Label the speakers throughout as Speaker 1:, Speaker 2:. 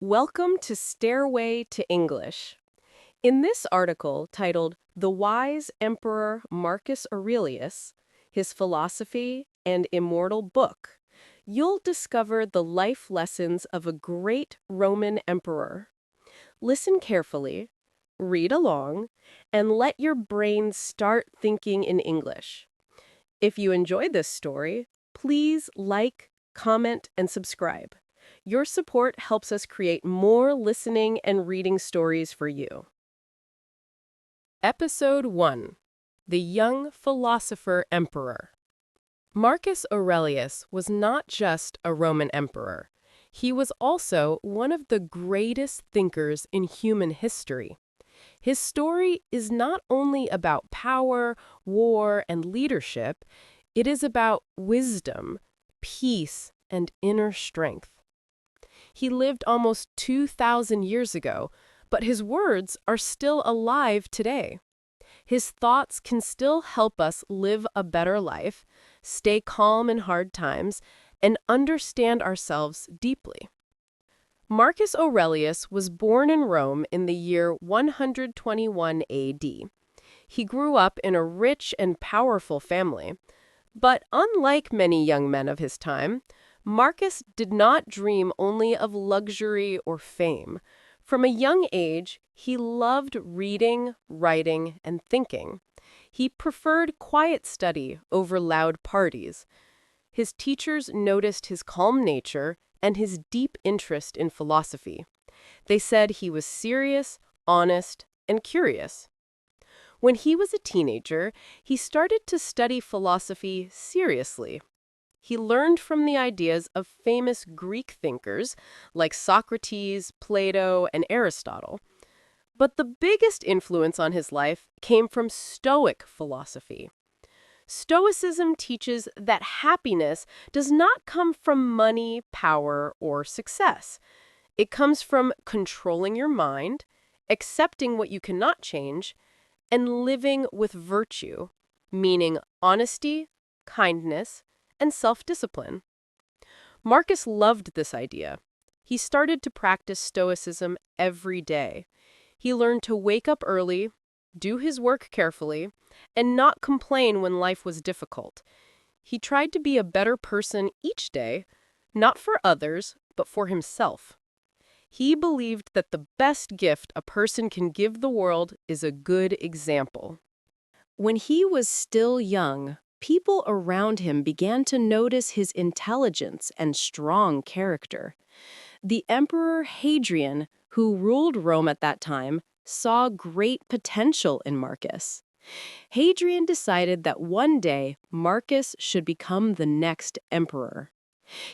Speaker 1: Welcome to Stairway to English. In this article titled The Wise Emperor Marcus Aurelius, His Philosophy and Immortal Book, you'll discover the life lessons of a great Roman emperor. Listen carefully, read along, and let your brain start thinking in English. If you enjoyed this story, please like, comment, and subscribe. Your support helps us create more listening and reading stories for you. Episode 1: The Young Philosopher Emperor. Marcus Aurelius was not just a Roman emperor. He was also one of the greatest thinkers in human history. His story is not only about power, war, and leadership, it is about wisdom, peace, and inner strength. He lived almost 2,000 years ago, but his words are still alive today. His thoughts can still help us live a better life, stay calm in hard times, and understand ourselves deeply. Marcus Aurelius was born in Rome in the year 121 AD. He grew up in a rich and powerful family, but unlike many young men of his time, Marcus did not dream only of luxury or fame. From a young age, he loved reading, writing, and thinking. He preferred quiet study over loud parties. His teachers noticed his calm nature and his deep interest in philosophy. They said he was serious, honest, and curious. When he was a teenager, he started to study philosophy seriously. He learned from the ideas of famous Greek thinkers like Socrates, Plato, and Aristotle. But the biggest influence on his life came from Stoic philosophy. Stoicism teaches that happiness does not come from money, power, or success. It comes from controlling your mind, accepting what you cannot change, and living with virtue, meaning honesty, kindness, and self-discipline. Marcus loved this idea. He started to practice Stoicism every day. He learned to wake up early, do his work carefully, and not complain when life was difficult. He tried to be a better person each day, not for others, but for himself. He believed that the best gift a person can give the world is a good example. When he was still young, people around him began to notice his intelligence and strong character. The Emperor Hadrian, who ruled Rome at that time, saw great potential in Marcus. Hadrian decided that one day Marcus should become the next emperor.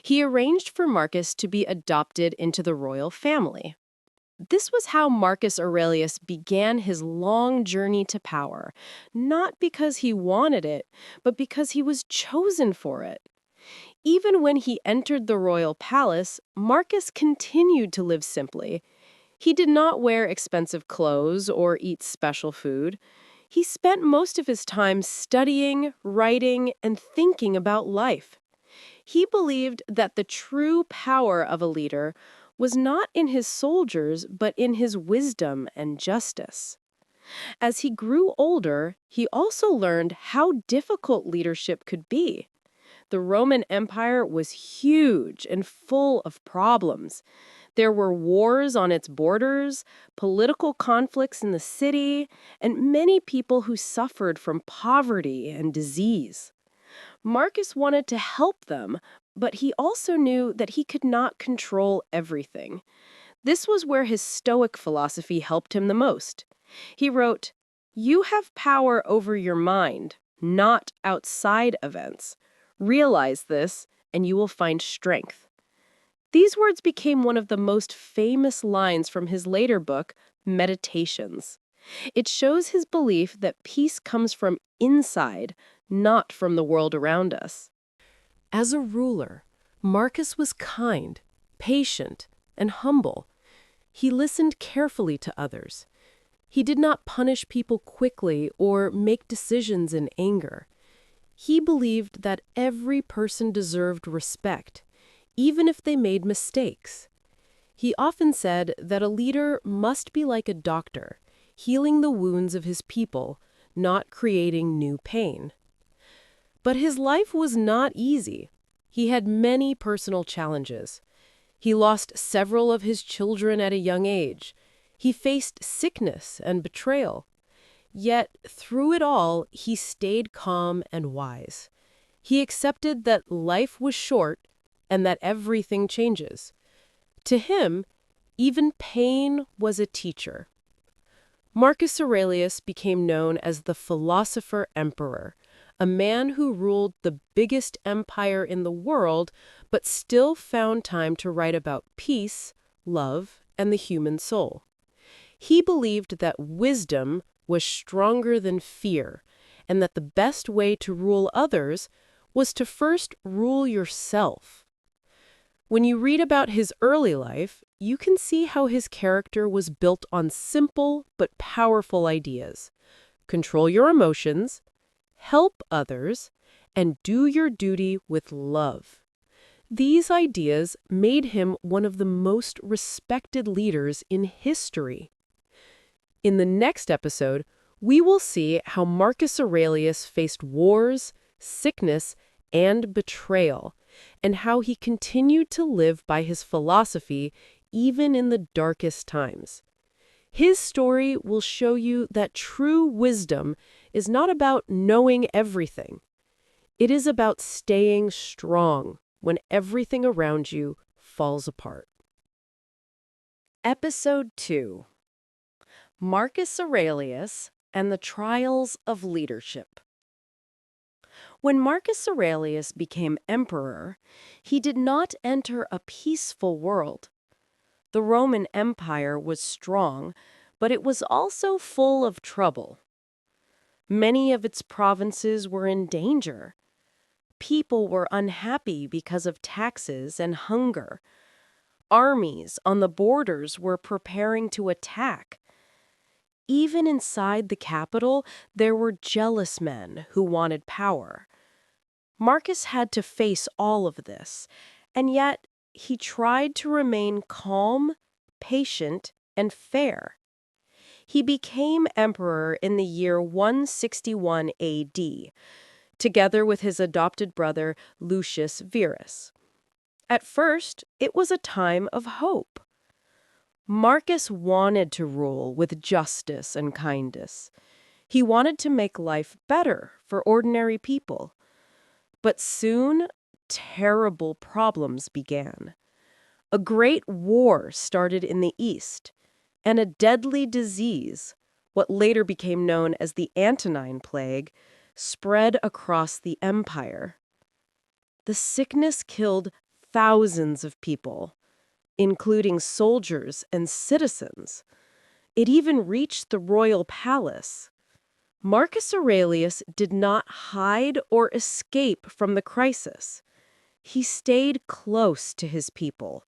Speaker 1: He arranged for Marcus to be adopted into the royal family. This was how Marcus Aurelius began his long journey to power, not because he wanted it, but because he was chosen for it. Even when he entered the royal palace, Marcus continued to live simply. He did not wear expensive clothes or eat special food. He spent most of his time studying, writing, and thinking about life. He believed that the true power of a leader was not in his soldiers, but in his wisdom and justice. As he grew older, he also learned how difficult leadership could be. The Roman Empire was huge and full of problems. There were wars on its borders, political conflicts in the city, and many people who suffered from poverty and disease. Marcus wanted to help them, but he also knew that he could not control everything. This was where his Stoic philosophy helped him the most. He wrote, "You have power over your mind, not outside events. Realize this, and you will find strength." These words became one of the most famous lines from his later book, Meditations. It shows his belief that peace comes from inside, not from the world around us. As a ruler, Marcus was kind, patient, and humble. He listened carefully to others. He did not punish people quickly or make decisions in anger. He believed that every person deserved respect, even if they made mistakes. He often said that a leader must be like a doctor, healing the wounds of his people, not creating new pain. But his life was not easy. He had many personal challenges. He lost several of his children at a young age. He faced sickness and betrayal. Yet, through it all, he stayed calm and wise. He accepted that life was short and that everything changes. To him, even pain was a teacher. Marcus Aurelius became known as the Philosopher Emperor, a man who ruled the biggest empire in the world, but still found time to write about peace, love, and the human soul. He believed that wisdom was stronger than fear, and that the best way to rule others was to first rule yourself. When you read about his early life, you can see how his character was built on simple but powerful ideas. Control your emotions, help others, and do your duty with love. These ideas made him one of the most respected leaders in history. In the next episode, we will see how Marcus Aurelius faced wars, sickness, and betrayal, and how he continued to live by his philosophy even in the darkest times. His story will show you that true wisdom is not about knowing everything. It is about staying strong when everything around you falls apart. Episode 2: Marcus Aurelius and the Trials of Leadership. When Marcus Aurelius became emperor, he did not enter a peaceful world. The Roman Empire was strong, but it was also full of trouble. Many of its provinces were in danger. People were unhappy because of taxes and hunger. Armies on the borders were preparing to attack. Even inside the capital, there were jealous men who wanted power. Marcus had to face all of this, and yet he tried to remain calm, patient, and fair. He became emperor in the year 161 AD, together with his adopted brother Lucius Verus. At first, it was a time of hope. Marcus wanted to rule with justice and kindness. He wanted to make life better for ordinary people. But soon, terrible problems began. A great war started in the east, and a deadly disease, what later became known as the Antonine Plague, spread across the empire. The sickness killed thousands of people, including soldiers and citizens. It even reached the royal palace. Marcus Aurelius did not hide or escape from the crisis. He stayed close to his people.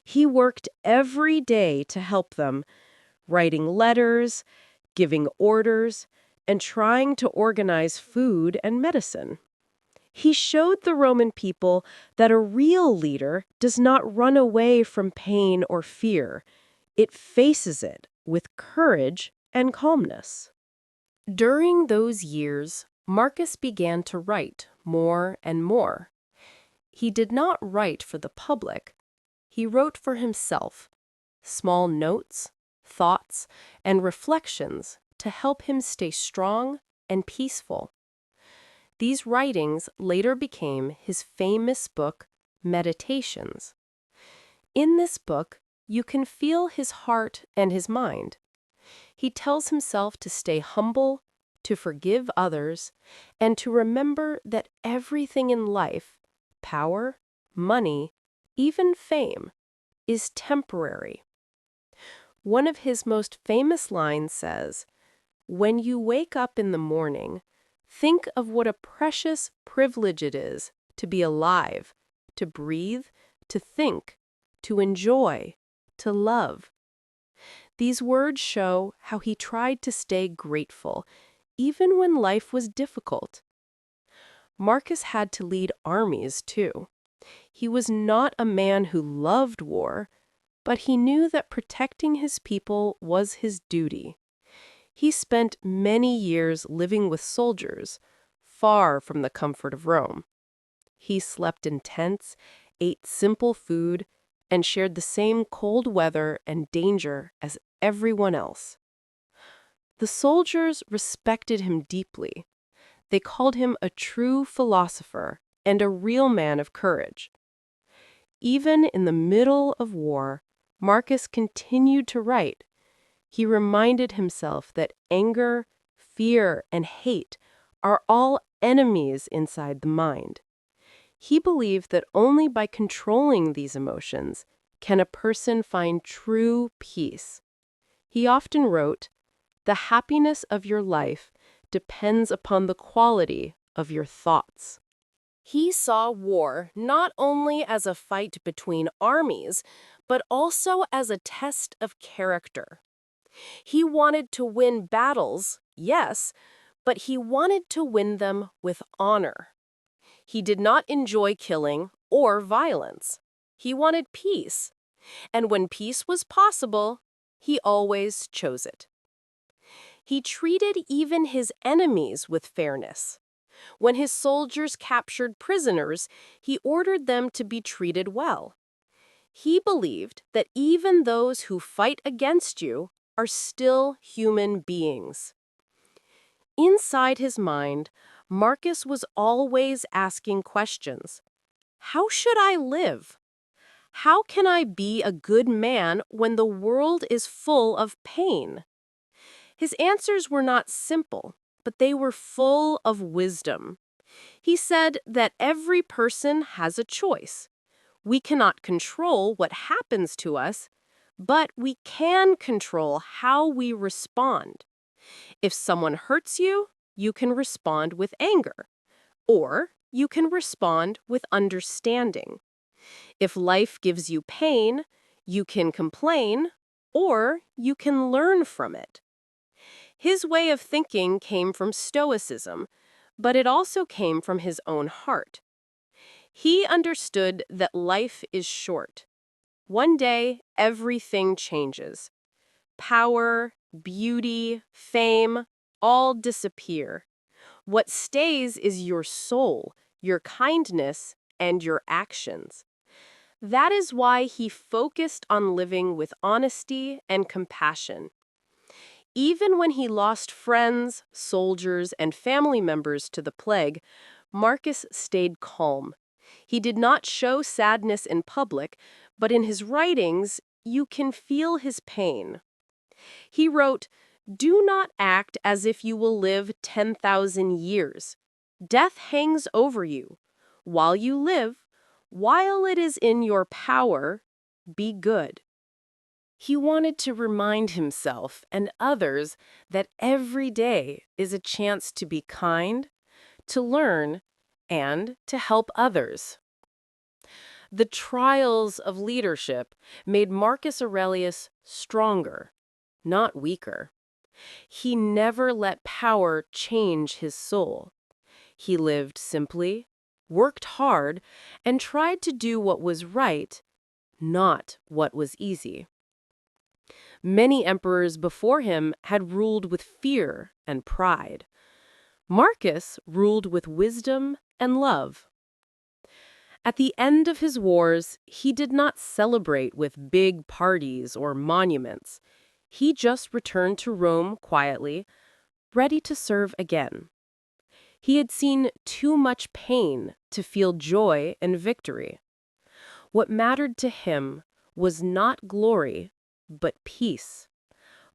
Speaker 1: He worked every day to help them, writing letters, giving orders, and trying to organize food and medicine. He showed the Roman people that a real leader does not run away from pain or fear. It faces it with courage and calmness. During those years, Marcus began to write more and more. He did not write for the public. He wrote for himself, small notes, thoughts, and reflections to help him stay strong and peaceful. These writings later became his famous book, Meditations. In this book, you can feel his heart and his mind. He tells himself to stay humble, to forgive others, and to remember that everything in life, power, money, even fame, is temporary. One of his most famous lines says, "When you wake up in the morning, think of what a precious privilege it is to be alive, to breathe, to think, to enjoy, to love." These words show how he tried to stay grateful, even when life was difficult. Marcus had to lead armies, too. He was not a man who loved war, but he knew that protecting his people was his duty. He spent many years living with soldiers, far from the comfort of Rome. He slept in tents, ate simple food, and shared the same cold weather and danger as everyone else. The soldiers respected him deeply. They called him a true philosopher and a real man of courage. Even in the middle of war, Marcus continued to write. He reminded himself that anger, fear, and hate are all enemies inside the mind. He believed that only by controlling these emotions can a person find true peace. He often wrote, "The happiness of your life depends upon the quality of your thoughts." He saw war not only as a fight between armies, but also as a test of character. He wanted to win battles, yes, but he wanted to win them with honor. He did not enjoy killing or violence. He wanted peace, and when peace was possible, he always chose it. He treated even his enemies with fairness. When his soldiers captured prisoners, he ordered them to be treated well. He believed that even those who fight against you are still human beings. Inside his mind, Marcus was always asking questions. How should I live? How can I be a good man when the world is full of pain? His answers were not simple, but they were full of wisdom. He said that every person has a choice. We cannot control what happens to us, but we can control how we respond. If someone hurts you, you can respond with anger, or you can respond with understanding. If life gives you pain, you can complain, or you can learn from it. His way of thinking came from Stoicism, but it also came from his own heart. He understood that life is short. One day, everything changes. Power, beauty, fame, all disappear. What stays is your soul, your kindness, and your actions. That is why he focused on living with honesty and compassion. Even when he lost friends, soldiers, and family members to the plague, Marcus stayed calm. He did not show sadness in public, but in his writings, you can feel his pain. He wrote, "Do not act as if you will live 10,000 years. Death hangs over you. While you live, while it is in your power, be good." He wanted to remind himself and others that every day is a chance to be kind, to learn, and to help others. The trials of leadership made Marcus Aurelius stronger, not weaker. He never let power change his soul. He lived simply, worked hard, and tried to do what was right, not what was easy. Many emperors before him had ruled with fear and pride. Marcus ruled with wisdom and love. At the end of his wars, he did not celebrate with big parties or monuments. He just returned to Rome quietly, ready to serve again. He had seen too much pain to feel joy and victory. What mattered to him was not glory, but peace,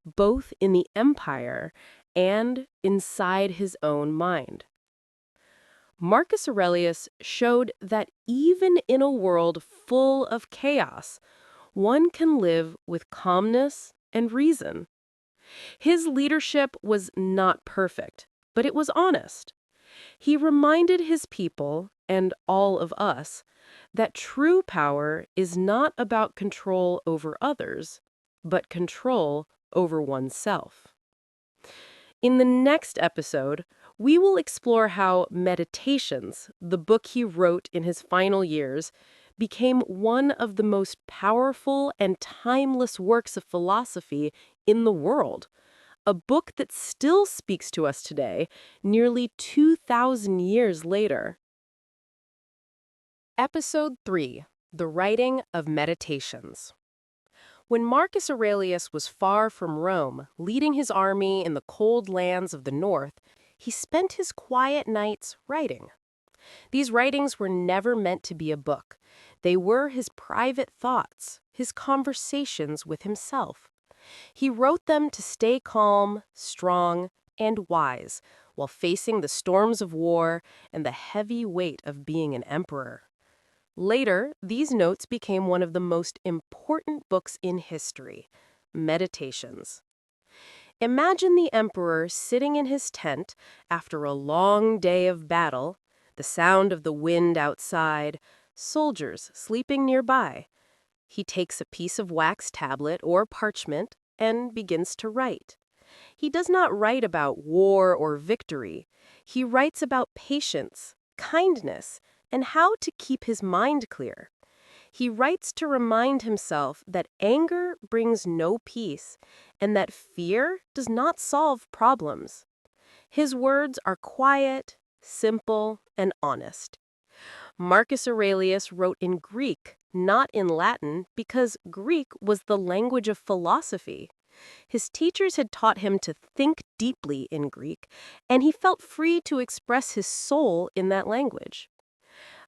Speaker 1: both in the empire and inside his own mind. Marcus Aurelius showed that even in a world full of chaos, one can live with calmness and reason. His leadership was not perfect, but it was honest. He reminded his people, and all of us, that true power is not about control over others, but control over oneself. In the next episode, we will explore how Meditations, the book he wrote in his final years, became one of the most powerful and timeless works of philosophy in the world. A book that still speaks to us today, nearly 2,000 years later. Episode 3: The Writing of Meditations. When Marcus Aurelius was far from Rome, leading his army in the cold lands of the north, he spent his quiet nights writing. These writings were never meant to be a book. They were his private thoughts, his conversations with himself. He wrote them to stay calm, strong, and wise while facing the storms of war and the heavy weight of being an emperor. Later, these notes became one of the most important books in history, Meditations. Imagine the emperor sitting in his tent after a long day of battle, the sound of the wind outside, soldiers sleeping nearby. He takes a piece of wax tablet or parchment and begins to write. He does not write about war or victory. He writes about patience, kindness, and how to keep his mind clear. He writes to remind himself that anger brings no peace and that fear does not solve problems. His words are quiet, simple, and honest. Marcus Aurelius wrote in Greek, not in Latin, because Greek was the language of philosophy. His teachers had taught him to think deeply in Greek, and he felt free to express his soul in that language.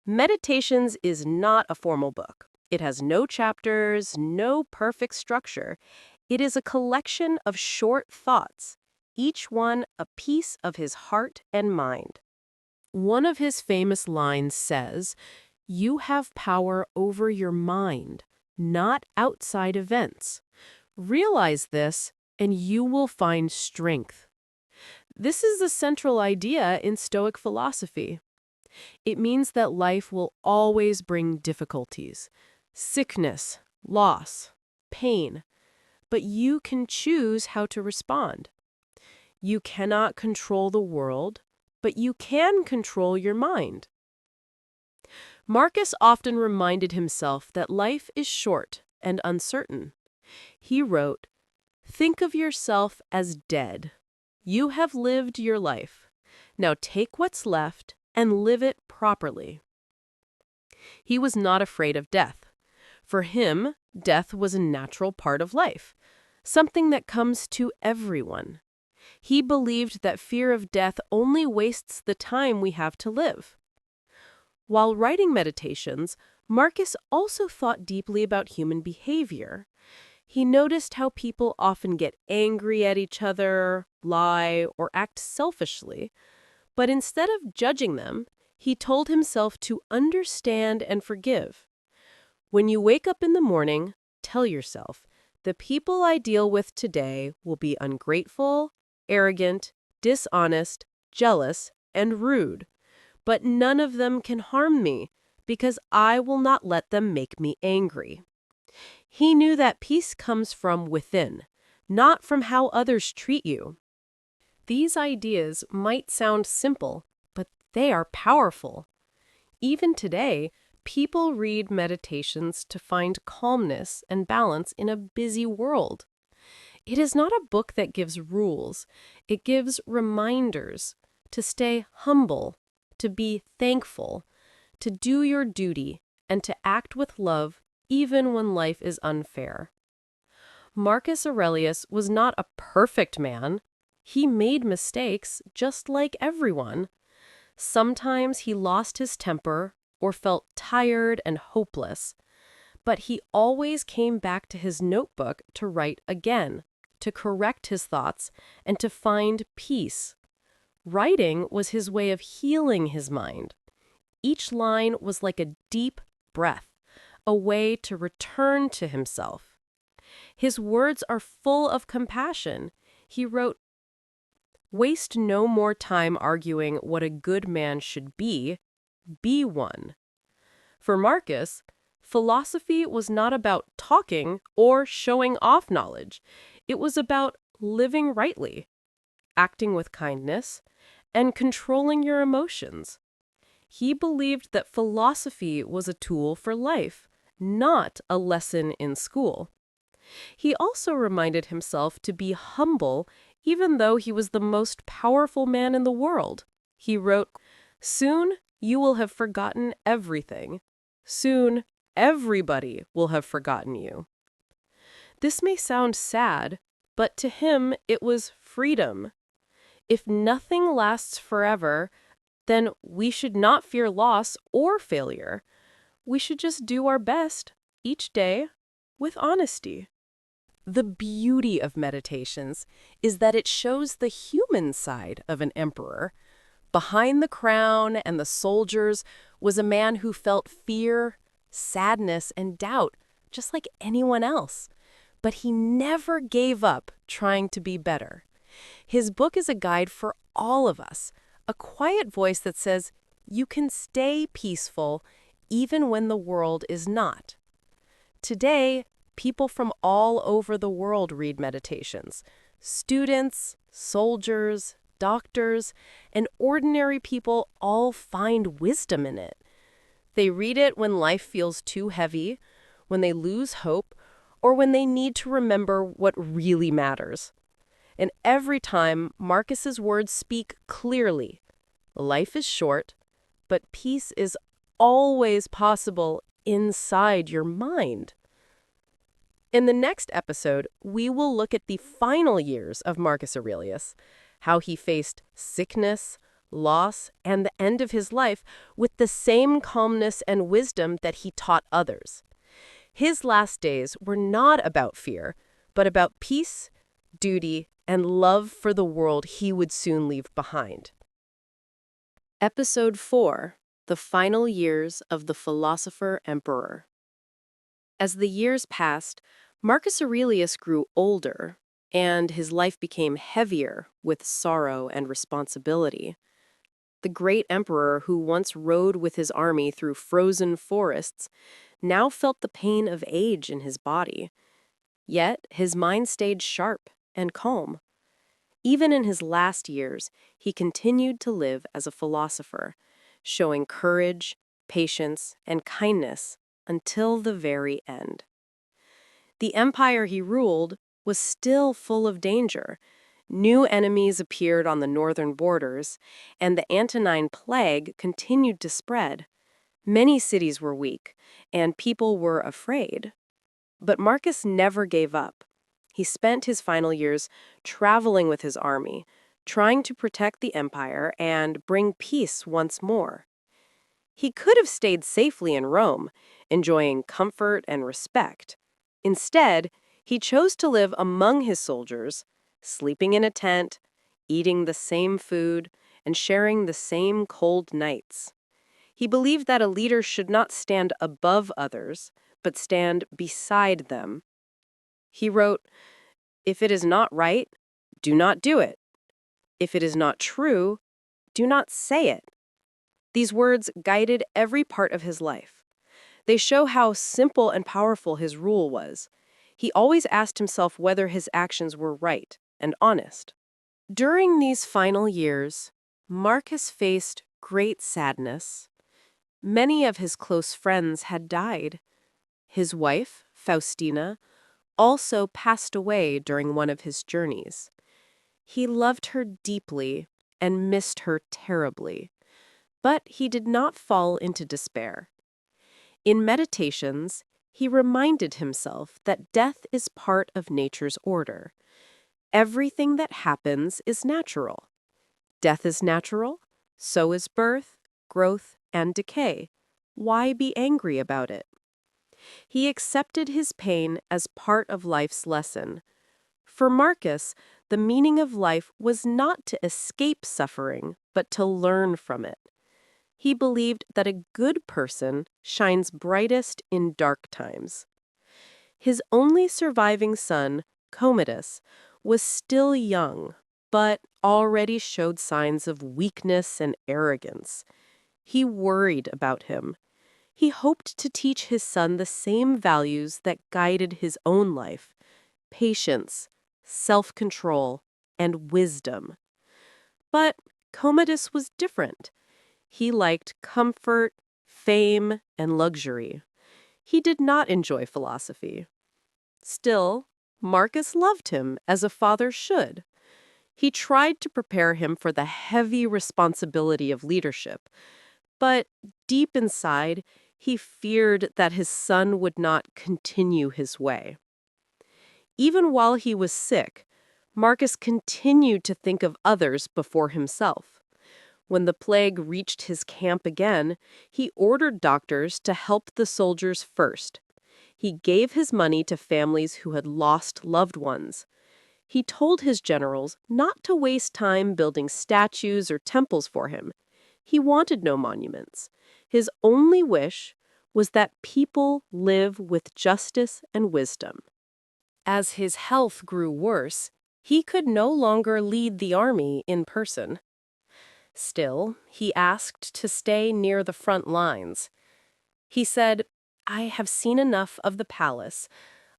Speaker 1: Meditations is not a formal book. It has no chapters, no perfect structure. It is a collection of short thoughts, each one a piece of his heart and mind. One of his famous lines says, "You have power over your mind, not outside events. Realize this, and you will find strength." This is the central idea in Stoic philosophy. It means that life will always bring difficulties, sickness, loss, pain, but you can choose how to respond. You cannot control the world, but you can control your mind. Marcus often reminded himself that life is short and uncertain. He wrote, "Think of yourself as dead. You have lived your life. Now take what's left and live it properly." He was not afraid of death. For him, death was a natural part of life, something that comes to everyone. He believed that fear of death only wastes the time we have to live. While writing Meditations, Marcus also thought deeply about human behavior. He noticed how people often get angry at each other, lie, or act selfishly, but instead of judging them, he told himself to understand and forgive. When you wake up in the morning, tell yourself, the people I deal with today will be ungrateful, arrogant, dishonest, jealous, and rude, but none of them can harm me because I will not let them make me angry. He knew that peace comes from within, not from how others treat you. These ideas might sound simple, but they are powerful. Even today, people read Meditations to find calmness and balance in a busy world. It is not a book that gives rules. It gives reminders to stay humble, to be thankful, to do your duty, and to act with love even when life is unfair. Marcus Aurelius was not a perfect man. He made mistakes just like everyone. Sometimes he lost his temper or felt tired and hopeless, but he always came back to his notebook to write again, to correct his thoughts, and to find peace. Writing was his way of healing his mind. Each line was like a deep breath, a way to return to himself. His words are full of compassion. He wrote, "Waste no more time arguing what a good man should be one." For Marcus, philosophy was not about talking or showing off knowledge. It was about living rightly, acting with kindness, and controlling your emotions. He believed that philosophy was a tool for life, not a lesson in school. He also reminded himself to be humble even though he was the most powerful man in the world. He wrote, "Soon you will have forgotten everything. Soon everybody will have forgotten you." This may sound sad, but to him it was freedom. If nothing lasts forever, then we should not fear loss or failure. We should just do our best each day with honesty. The beauty of meditations is that it shows the human side of an emperor. Behind the crown and the soldiers was a man who felt fear, sadness, and doubt, just like anyone else. But he never gave up trying to be better. His book is a guide for all of us, a quiet voice that says, you can stay peaceful even when the world is not. Today, people from all over the world read Meditations. Students, soldiers, doctors, and ordinary people all find wisdom in it. They read it when life feels too heavy, when they lose hope, or when they need to remember what really matters. And every time, Marcus's words speak clearly. Life is short, but peace is always possible inside your mind. In the next episode, we will look at the final years of Marcus Aurelius, how he faced sickness, loss, and the end of his life with the same calmness and wisdom that he taught others. His last days were not about fear, but about peace, duty, and love for the world he would soon leave behind. Episode 4: The Final Years of the Philosopher Emperor. As the years passed, Marcus Aurelius grew older, and his life became heavier with sorrow and responsibility. The great emperor who once rode with his army through frozen forests now felt the pain of age in his body. Yet his mind stayed sharp and calm. Even in his last years, he continued to live as a philosopher, showing courage, patience, and kindness until the very end. The empire he ruled was still full of danger. New enemies appeared on the northern borders, and the Antonine Plague continued to spread. Many cities were weak, and people were afraid. But Marcus never gave up. He spent his final years traveling with his army, trying to protect the empire and bring peace once more. He could have stayed safely in Rome, enjoying comfort and respect. Instead, he chose to live among his soldiers, sleeping in a tent, eating the same food, and sharing the same cold nights. He believed that a leader should not stand above others, but stand beside them. He wrote, "If it is not right, do not do it. If it is not true, do not say it." These words guided every part of his life. They show how simple and powerful his rule was. He always asked himself whether his actions were right and honest. During these final years, Marcus faced great sadness. Many of his close friends had died. His wife, Faustina, also passed away during one of his journeys. He loved her deeply and missed her terribly, but he did not fall into despair. In Meditations, he reminded himself that death is part of nature's order. Everything that happens is natural. Death is natural, so is birth, growth, and decay. Why be angry about it? He accepted his pain as part of life's lesson. For Marcus, the meaning of life was not to escape suffering, but to learn from it. He believed that a good person shines brightest in dark times. His only surviving son, Commodus, was still young, but already showed signs of weakness and arrogance. He worried about him. He hoped to teach his son the same values that guided his own life: patience, self-control, and wisdom. But Commodus was different. He liked comfort, fame, and luxury. He did not enjoy philosophy. Still, Marcus loved him as a father should. He tried to prepare him for the heavy responsibility of leadership, but deep inside, he feared that his son would not continue his way. Even while he was sick, Marcus continued to think of others before himself. When the plague reached his camp again, he ordered doctors to help the soldiers first. He gave his money to families who had lost loved ones. He told his generals not to waste time building statues or temples for him. He wanted no monuments. His only wish was that people live with justice and wisdom. As his health grew worse, he could no longer lead the army in person. Still, he asked to stay near the front lines. He said, "I have seen enough of the palace.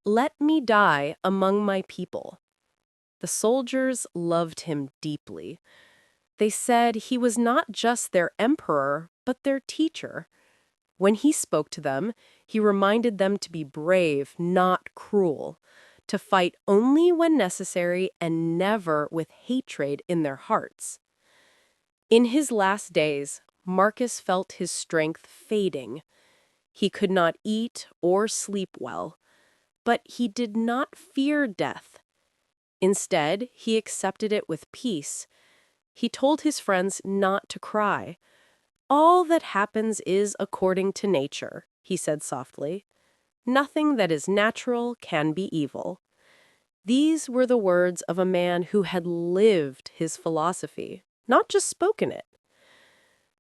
Speaker 1: Let me die among my people." The soldiers loved him deeply. They said he was not just their emperor, but their teacher. When he spoke to them, he reminded them to be brave, not cruel, to fight only when necessary and never with hatred in their hearts. In his last days, Marcus felt his strength fading. He could not eat or sleep well, but he did not fear death. Instead, he accepted it with peace. He told his friends not to cry. "All that happens is according to nature," he said softly. "Nothing that is natural can be evil." These were the words of a man who had lived his philosophy, not just spoken it.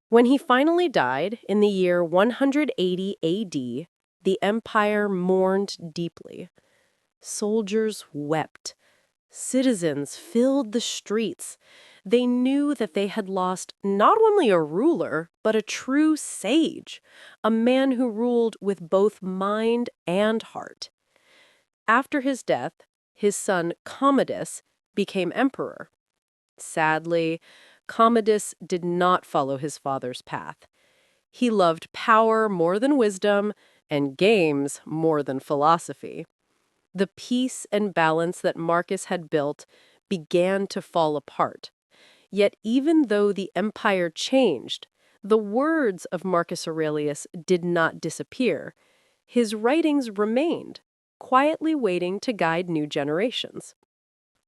Speaker 1: When he finally died in the year 180 AD, the empire mourned deeply. Soldiers wept. Citizens filled the streets. They knew that they had lost not only a ruler, but a true sage, a man who ruled with both mind and heart. After his death, his son Commodus became emperor. Sadly, Commodus did not follow his father's path. He loved power more than wisdom and games more than philosophy. The peace and balance that Marcus had built began to fall apart. Yet even though the empire changed, the words of Marcus Aurelius did not disappear. His writings remained, quietly waiting to guide new generations.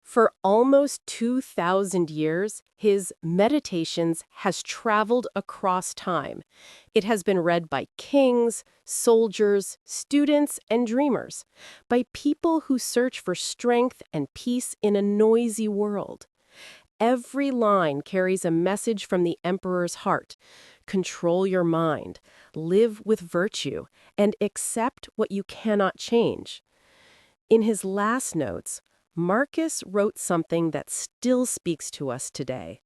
Speaker 1: For almost 2,000 years, his Meditations has traveled across time. It has been read by kings, soldiers, students, and dreamers, by people who search for strength and peace in a noisy world. Every line carries a message from the emperor's heart. Control your mind, live with virtue, and accept what you cannot change. In his last notes, Marcus wrote something that still speaks to us today.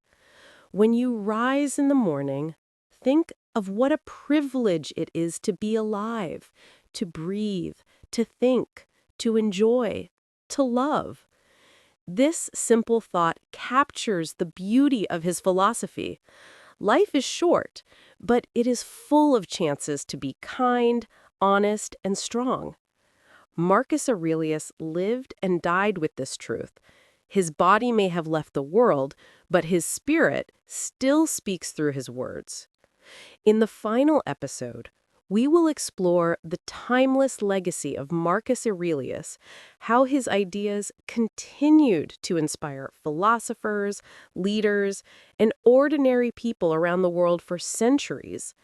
Speaker 1: When you rise in the morning, think of what a privilege it is to be alive, to breathe, to think, to enjoy, to love. This simple thought captures the beauty of his philosophy. Life is short, but it is full of chances to be kind, honest, and strong. Marcus Aurelius lived and died with this truth. His body may have left the world, but his spirit still speaks through his words. In the final episode, we will explore the timeless legacy of Marcus Aurelius, how his ideas continued to inspire philosophers, leaders, and ordinary people around the world for centuries.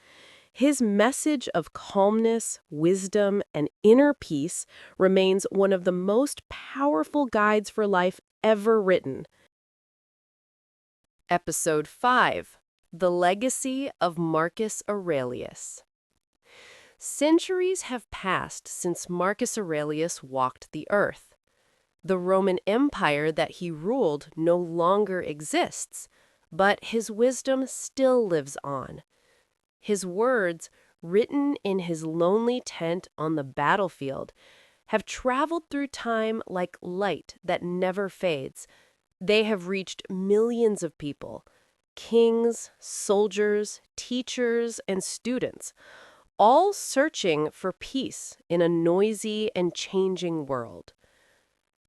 Speaker 1: His message of calmness, wisdom, and inner peace remains one of the most powerful guides for life ever written. Episode 5: The Legacy of Marcus Aurelius. Centuries have passed since Marcus Aurelius walked the earth. The Roman Empire that he ruled no longer exists, but his wisdom still lives on. His words, written in his lonely tent on the battlefield, have traveled through time like light that never fades. They have reached millions of people, kings, soldiers, teachers, and students, all searching for peace in a noisy and changing world.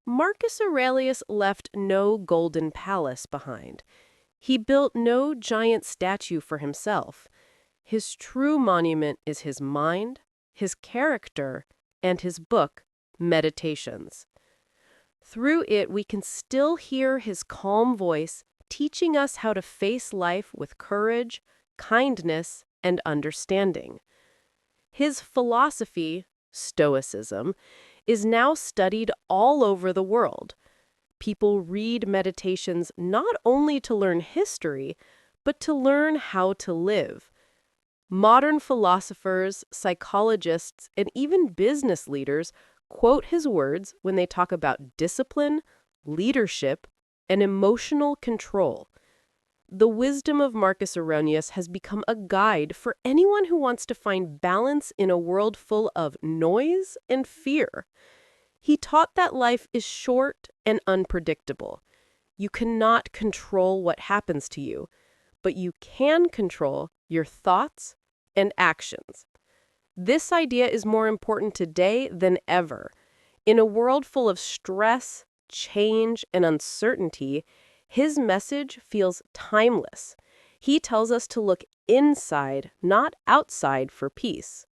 Speaker 1: Marcus Aurelius left no golden palace behind. He built no giant statue for himself. His true monument is his mind, his character, and his book, Meditations. Through it, we can still hear his calm voice teaching us how to face life with courage, kindness, and understanding. His philosophy, Stoicism, is now studied all over the world. People read Meditations not only to learn history, but to learn how to live. Modern philosophers, psychologists, and even business leaders quote his words when they talk about discipline, leadership, and emotional control. The wisdom of Marcus Aurelius has become a guide for anyone who wants to find balance in a world full of noise and fear. He taught that life is short and unpredictable. You cannot control what happens to you, but you can control your thoughts and actions. This idea is more important today than ever. In a world full of stress, change, and uncertainty, his message feels timeless. He tells us to look inside, not outside, for peace.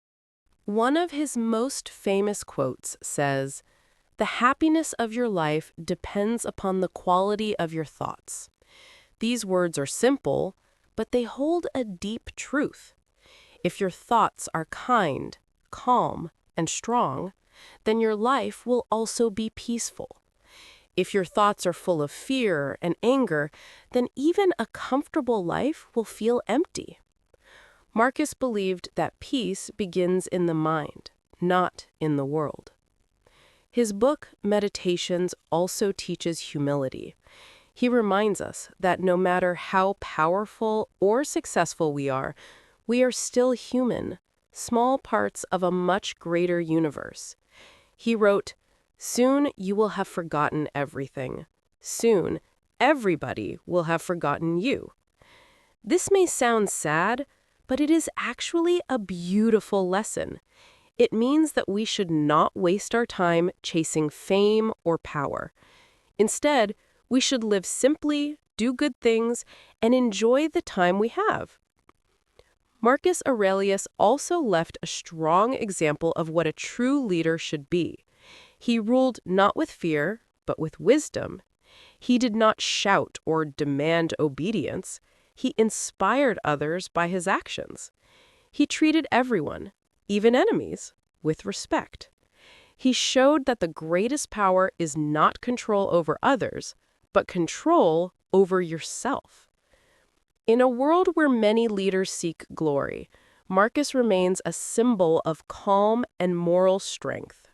Speaker 1: One of his most famous quotes says, "The happiness of your life depends upon the quality of your thoughts." These words are simple, but they hold a deep truth. If your thoughts are kind, calm, and strong, then your life will also be peaceful. If your thoughts are full of fear and anger, then even a comfortable life will feel empty. Marcus believed that peace begins in the mind, not in the world. His book, Meditations, also teaches humility. He reminds us that no matter how powerful or successful we are still human, small parts of a much greater universe. He wrote, "Soon you will have forgotten everything. Soon, everybody will have forgotten you." This may sound sad, but it is actually a beautiful lesson. It means that we should not waste our time chasing fame or power. Instead, we should live simply, do good things, and enjoy the time we have. Marcus Aurelius also left a strong example of what a true leader should be. He ruled not with fear, but with wisdom. He did not shout or demand obedience. He inspired others by his actions. He treated everyone, even enemies, with respect. He showed that the greatest power is not control over others, but control over yourself. In a world where many leaders seek glory, Marcus remains a symbol of calm and moral strength.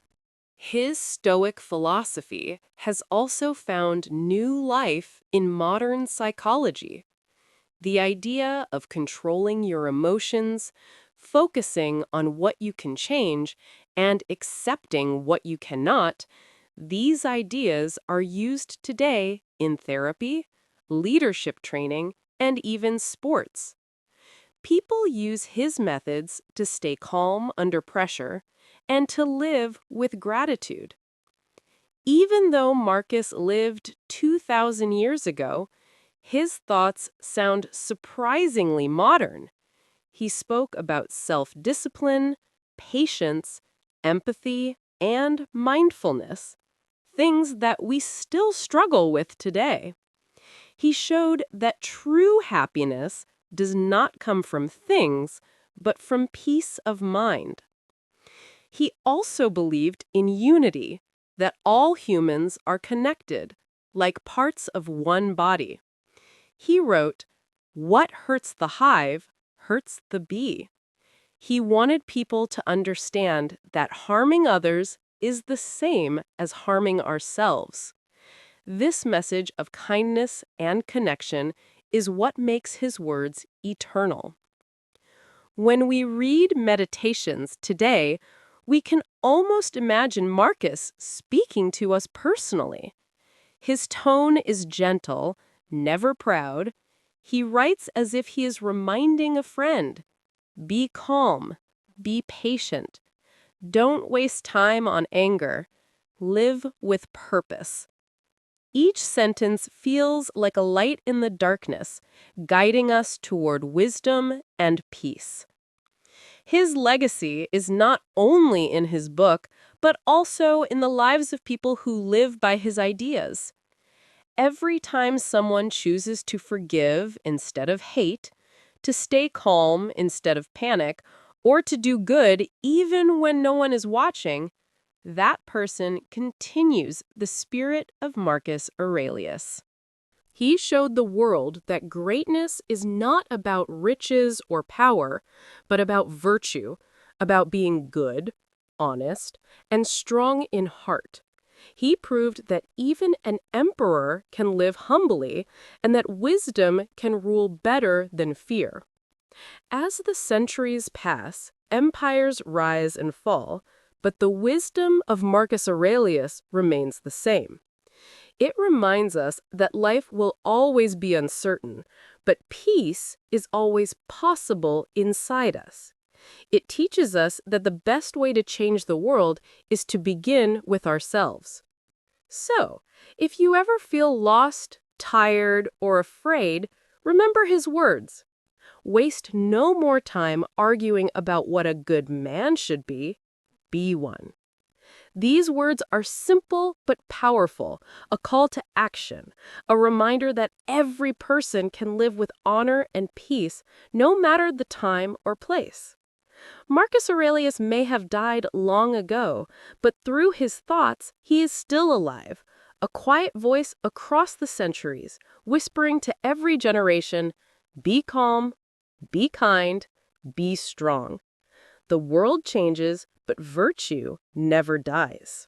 Speaker 1: His Stoic philosophy has also found new life in modern psychology. The idea of controlling your emotions, focusing on what you can change, and accepting what you cannot, these ideas are used today in therapy, leadership training, and even sports. People use his methods to stay calm under pressure and to live with gratitude. Even though Marcus lived 2,000 years ago, his thoughts sound surprisingly modern. He spoke about self-discipline, patience, empathy, and mindfulness, things that we still struggle with today. He showed that true happiness does not come from things, but from peace of mind. He also believed in unity, that all humans are connected, like parts of one body. He wrote, "What hurts the hive hurts the bee." He wanted people to understand that harming others is the same as harming ourselves. This message of kindness and connection is what makes his words eternal. When we read Meditations today, we can almost imagine Marcus speaking to us personally. His tone is gentle, never proud. He writes as if he is reminding a friend. Be calm. Be patient. Don't waste time on anger. Live with purpose. Each sentence feels like a light in the darkness, guiding us toward wisdom and peace. His legacy is not only in his book, but also in the lives of people who live by his ideas. Every time someone chooses to forgive instead of hate, to stay calm instead of panic, or to do good even when no one is watching, that person continues the spirit of Marcus Aurelius. He showed the world that greatness is not about riches or power, but about virtue, about being good, honest, and strong in heart. He proved that even an emperor can live humbly and that wisdom can rule better than fear. As the centuries pass, empires rise and fall, but the wisdom of Marcus Aurelius remains the same. It reminds us that life will always be uncertain, but peace is always possible inside us. It teaches us that the best way to change the world is to begin with ourselves. So, if you ever feel lost, tired, or afraid, remember his words. Waste no more time arguing about what a good man should be one. These words are simple but powerful, a call to action, a reminder that every person can live with honor and peace, no matter the time or place. Marcus Aurelius may have died long ago, but through his thoughts, he is still alive, a quiet voice across the centuries, whispering to every generation, be calm, be kind, be strong. The world changes, but virtue never dies.